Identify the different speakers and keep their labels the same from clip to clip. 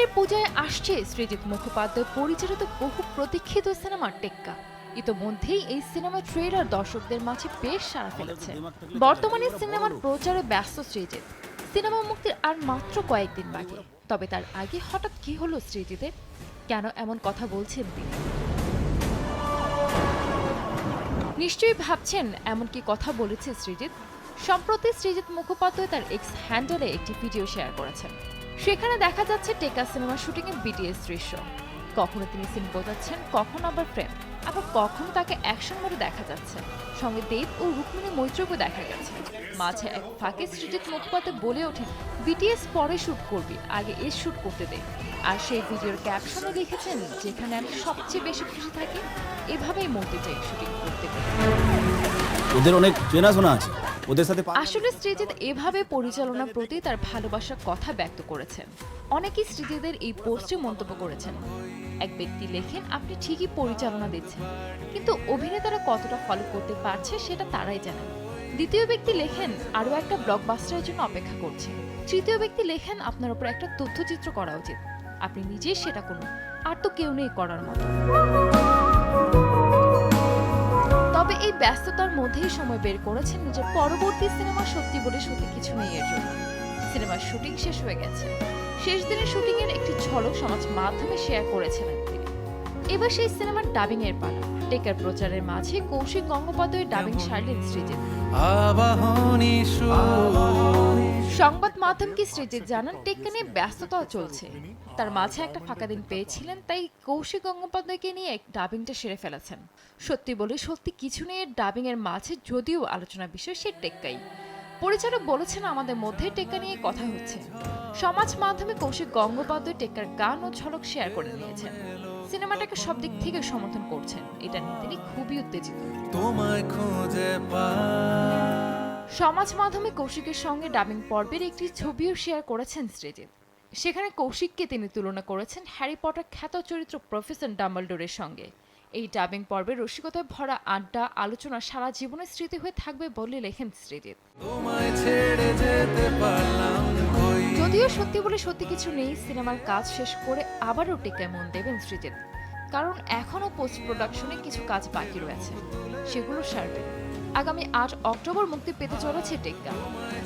Speaker 1: ঈদের পূজায় আসছে সৃজিত মুখোপাধ্যায় পরিচালিত বহু প্রতীক্ষিত সিনেমা টেক্কা। ইতোমধ্যেই এই সিনেমা ট্রেলার দর্শকদের মাঝে বেশ সাড়া ফেলেছে। বর্তমানে সিনেমার প্রচারে ব্যস্ত সৃজিত। সিনেমা মুক্তির আর মাত্র কয়েকদিন বাকি। তবে তার আগে হঠাৎ কি হলো সৃজিতের? কেন এমন কথা বলছেন তিনি? নিশ্চয়ই ভাবছেন এমন কি কথা বলেছে সৃজিত। সম্প্রতি সৃজিত মুখোপাধ্যায় তার এক্স হ্যান্ডেলে একটি ভিডিও শেয়ার করেছেন। সেখানে দেখা যাচ্ছে টেক্কা সিনেমা শুটিং এ বিটিএস দৃশ্য। কখনো তিনি সিন বোঝাচ্ছেন, কখনো আবার ফ্রেম, আবার কখনো তাকে অ্যাকশন মোডে দেখা যাচ্ছে। সঙ্গে দেব ও রুক্মিণী মৈত্রকেও দেখা গেছে। মাঝে এক ফাঁকে সৃজিত মুখোপাধ্যায় বলে ওঠেন, বিটিএস পরে শুট করবি, আগে এ শুট করতে দে। আর সেই ভিডিওর ক্যাপশনে লিখেছেন, যেখানে আমি সবচেয়ে বেশি খুশি থাকি, এভাবেই মরতে চাই শুটিং করতে পেরে।
Speaker 2: ওদের অনেক চেনাশোনা আছে, ওদের সাথে
Speaker 1: আসলে সৃজিত এভাবে পরিচালনার প্রতি তার ভালোবাসার কথা ব্যক্ত করেছেন। অনেকেই সৃজিতের এই পোস্টে মন্তব্য করেছেন। এক ব্যক্তি লেখেন, আপনি ঠিকই পরিচালনা দিচ্ছেন, কিন্তু অভিনেতারা কতটা ফলো করতে পারছে সেটা তারাই জানেন। দ্বিতীয় ব্যক্তি লেখেন, আরও একটা ব্লকবাস্টারের জন্য অপেক্ষা করছে। তৃতীয় ব্যক্তি লেখেন, আপনার উপর একটা তথ্যচিত্র করা উচিত, আপনি নিজেই সেটা করুন, আর তো কেউ নেই করার মতো। তবে এই ব্যস্ততার মধ্যেই সময় বের করেছেন নিজের পরবর্তী সিনেমা সত্যি বলে সত্যি কিছু নেই এর জন্য। সিনেমার শুটিং শেষ হয়ে গেছে। শেষ দিনের শুটিং এর একটি ঝলক সমাজ মাধ্যমে শেয়ার করেছিলেন তিনি। এবার সেই সিনেমার ডাবিং এর পালা। টেক্কার প্রচারের মাঝে কৌশিক গঙ্গোপাধ্যায়ের ডাবিং সারলেন সৃজিত। সংবাদ মাধ্যমকে সৃজিত জানান, টেক্কা নিয়ে ব্যস্ততা চলছে। তার মাঝে একটা ফাঁকা দিন পেয়েছিলেন, তাই কৌশিক গঙ্গোপাধ্যায়কে নিয়ে ডাবিংটা সেরে ফেলেছেন। সত্যি বলে সত্যি কিছু নেই ডাবিং এর মাঝে যদিও আলোচনা বিষয় সে টেক্কাই। পরিচালক বলেছেন, আমাদের মধ্যে টেক্কা নিয়ে কথা হচ্ছে। সমাজ মাধ্যমে কৌশিক গঙ্গোপাধ্যায় টেক্কার গান ও ঝলক শেয়ার করে নিয়েছেন। সিনেমাটাকে সব দিক থেকে সমর্থন করছেন। এটা নিয়ে তিনি খুবই উত্তেজিত। সমাজ মাধ্যমে কৌশিকের সঙ্গে ডাবিং পর্বের একটি ছবিও শেয়ার করেছেন সৃজিত। সেখানে কৌশিককে তিনি তুলনা করেছেন হ্যারি পটার খ্যাত চরিত্র প্রফেসর ডাম্বলডোরের সঙ্গে। এই ডাবিং পর্বে রসিকতায় ভরা আড্ডা আলোচনা সারা জীবনের স্মৃতি হয়ে থাকবে বলে লেখেন সৃজিত। যদিও সত্যি বলে সত্যি কিছু নেই সিনেমার কাজ শেষ করে আবারও টেক্কায় মন দেবেন সৃজিত, কারণ এখনও পোস্ট প্রোডাকশনে কিছু কাজ বাকি রয়েছে, সেগুলো সারবে। আগামী ৮ অক্টোবর মুক্তি পেতে চলেছে টেক্কা।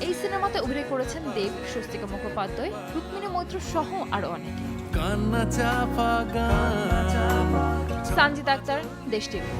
Speaker 1: এই সিনেমাতে অভিনয় করেছেন দেব, স্বস্তিকা মুখোপাধ্যায়, রুক্মিণী মৈত্র সহ আরো অনেকে। সঞ্জিত আক্তার, দেশ টিভি।